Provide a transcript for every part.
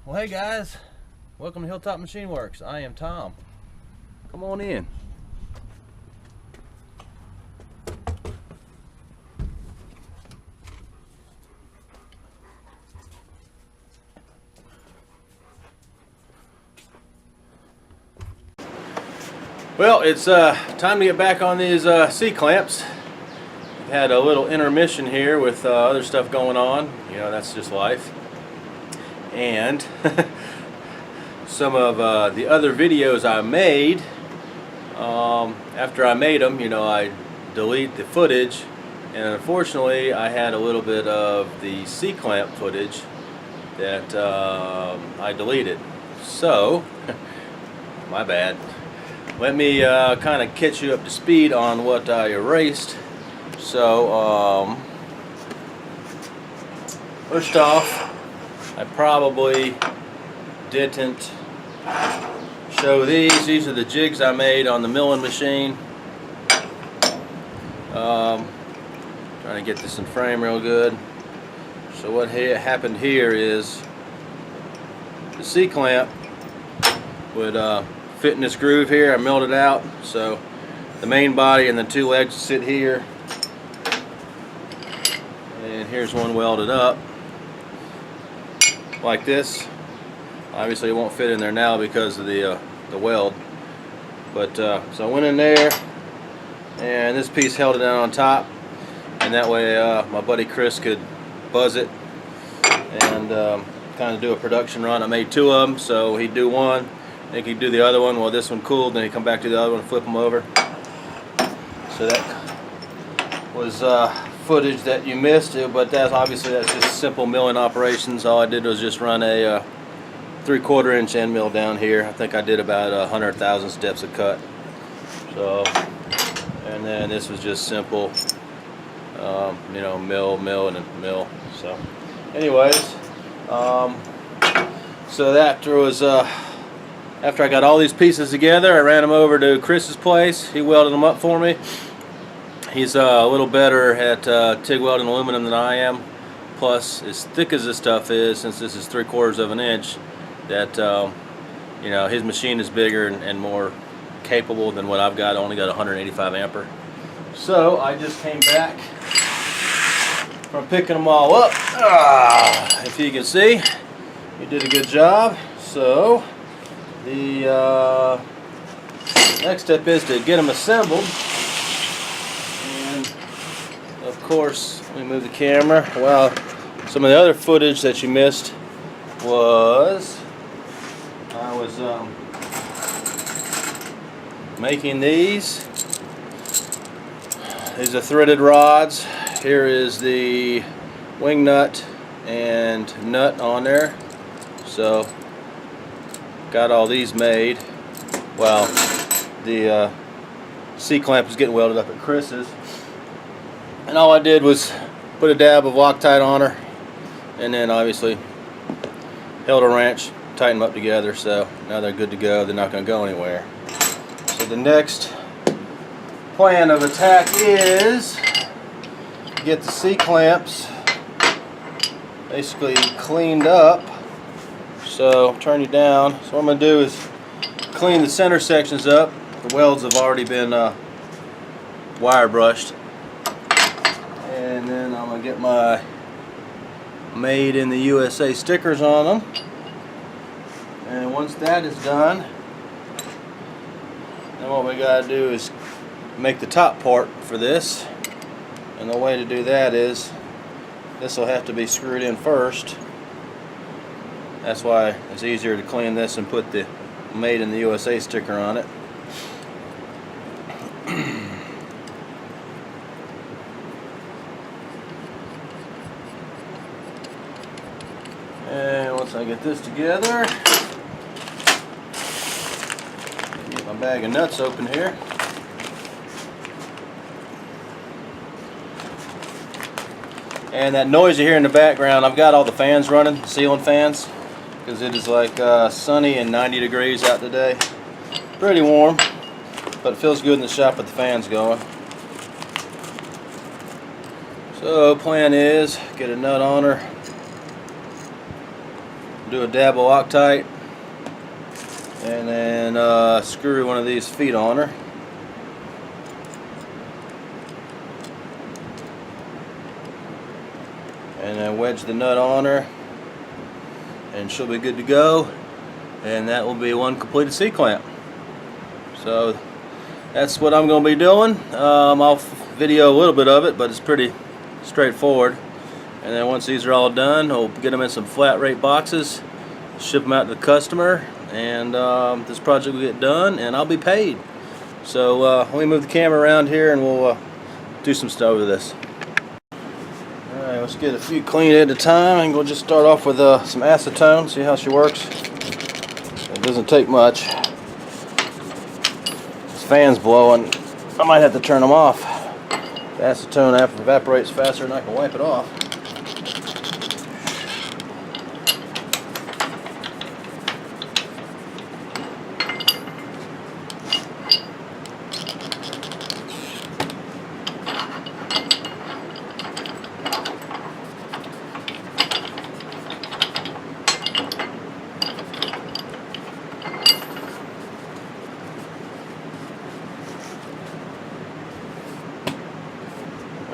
Well, hey guys, welcome to Hilltop Machine Works. I am Tom. Come on in. Well, it's time to get back on these C-clamps. We've had a little intermission here with other stuff going on. You know, that's just life. And some of the other videos I made, after I made them, you know, I delete the footage, and unfortunately I had a little bit of the C-clamp footage that I deleted. So, my bad. Let me kind of catch you up to speed on what I erased. So, first off, I probably didn't show these. These are the jigs I made on the milling machine. Trying to get this in frame real good. So what happened here is the C-clamp would fit in this groove here. I milled it out, so the main body and the two legs sit here, and here's one welded up like this. Obviously it won't fit in there now because of the weld, but so I went in there and this piece held it down on top, and that way my buddy Chris could buzz it and kind of do a production run. I made two of them, so he'd do one, then he'd do the other one while this one cooled, then he'd come back to the other one and flip them over. So that was footage that you missed, but that's just simple milling operations. All I did was just run a 3/4 inch end mill down here. I think I did about 100,000 steps of cut. So, and then this was just simple, you know, mill, and then mill. So, anyways, so that was after I got all these pieces together, I ran them over to Chris's place. He welded them up for me. He's a little better at TIG welding aluminum than I am. Plus, as thick as this stuff is, since this is 3/4 of an inch, that you know, his machine is bigger and more capable than what I've got. I only got 185 ampere. So I just came back from picking them all up. If you can see, he did a good job. So the next step is to get them assembled. Of course, let me move the camera. Well, some of the other footage that you missed was I was making these. These are threaded rods. Here is the wing nut and nut on there. So, got all these made. Well, the C-clamp is getting welded up at Chris's. And all I did was put a dab of Loctite on her, and then obviously held a wrench, tighten them up together, so now they're good to go. They're not going to go anywhere. So the next plan of attack is to get the C-clamps basically cleaned up. So turn you down. So what I'm going to do is clean the center sections up. The welds have already been wire brushed. And then I'm going to get my Made in the USA stickers on them. And once that is done, then what we got to do is make the top part for this. And the way to do that is this will have to be screwed in first. That's why it's easier to clean this and put the Made in the USA sticker on it. And once I get this together, get my bag of nuts open here. And that noise you hear in the background, I've got all the fans running, ceiling fans, because it is like sunny and 90 degrees out today. Pretty warm, but it feels good in the shop with the fans going. So plan is get a nut on her, do a dab of Loctite, and then screw one of these feet on her. And then wedge the nut on her, and she'll be good to go, and that will be one completed C-clamp. So that's what I'm going to be doing. I'll video a little bit of it, but it's pretty straightforward. And then once these are all done, I'll get them in some flat rate boxes, ship them out to the customer, and this project will get done, and I'll be paid. So let me move the camera around here, and we'll do some stuff with this. Alright, let's get a few clean at a time, and we'll just start off with some acetone, see how she works. It doesn't take much. This fan's blowing. I might have to turn them off. The acetone evaporates faster than I can wipe it off.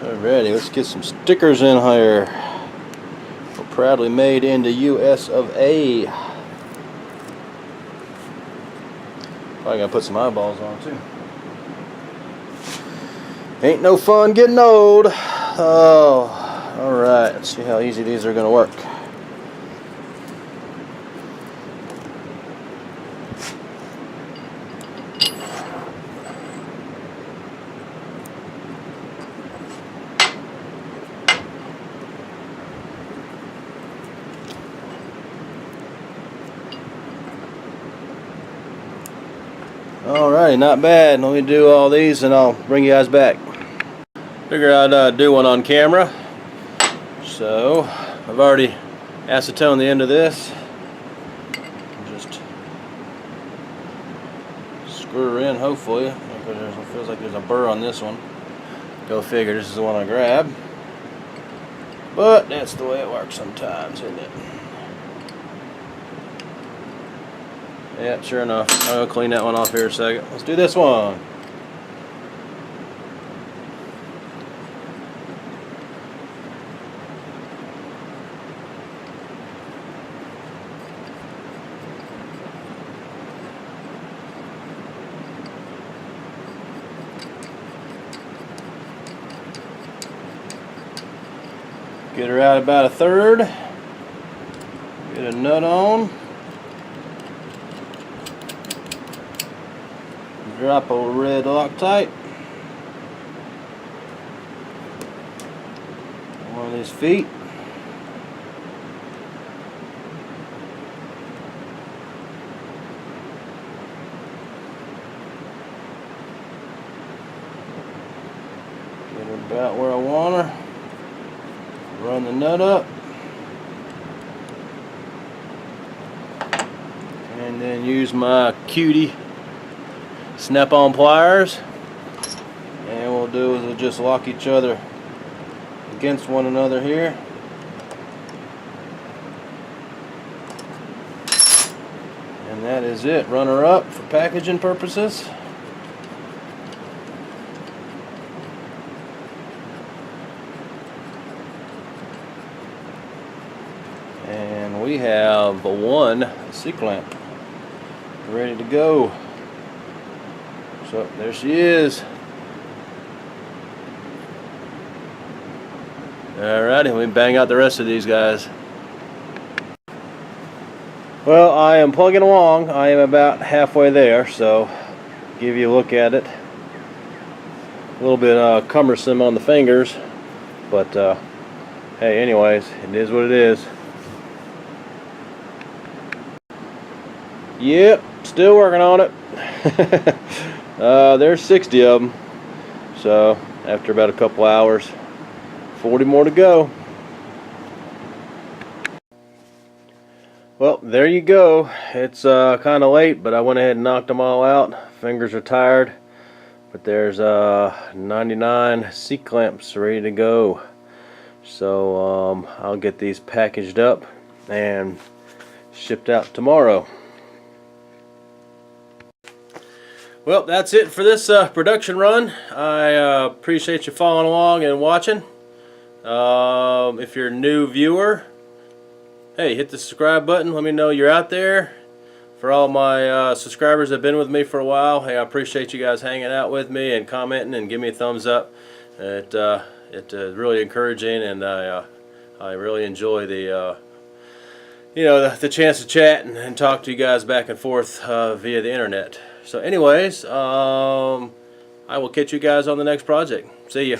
Alrighty, let's get some stickers in here. We're proudly made in the US of A. Probably gonna put some eyeballs on too. Ain't no fun getting old. Oh, alright, let's see how easy these are gonna work. Alrighty, not bad. Let me do all these and I'll bring you guys back. Figure I'd do one on camera. So, I've already acetoned the end of this. Just screw her in, hopefully. It feels like there's a burr on this one. Go figure, this is the one I grabbed. But that's the way it works sometimes, isn't it? Yeah, sure enough. I'm going to clean that one off here in a second. Let's do this one. Get her out about a third. Get a nut on. Drop a red Loctite. One of these feet. Get her about where I want her. Run the nut up. And then use my cutie snap-on pliers, and what we'll do is we'll just lock each other against one another here. And that is it. Run her up for packaging purposes. And we have one C-clamp ready to go. So there she is. Alrighty, let me bang out the rest of these guys. Well, I am plugging along. I am about halfway there, so give you a look at it. A little bit cumbersome on the fingers, but hey, anyways, it is what it is. Yep, still working on it. There's 60 of them, so after about a couple hours, 40 more to go. Well, there you go. It's kind of late, but I went ahead and knocked them all out. Fingers are tired, but there's 99 C-clamps ready to go. So I'll get these packaged up and shipped out tomorrow. Well, that's it for this production run. I appreciate you following along and watching. If you're a new viewer, hey, hit the subscribe button. Let me know you're out there. For all my subscribers that have been with me for a while, hey, I appreciate you guys hanging out with me and commenting and giving me a thumbs up. It's really encouraging, and I really enjoy the the chance to chat and talk to you guys back and forth via the internet. So anyways, I will catch you guys on the next project. See ya.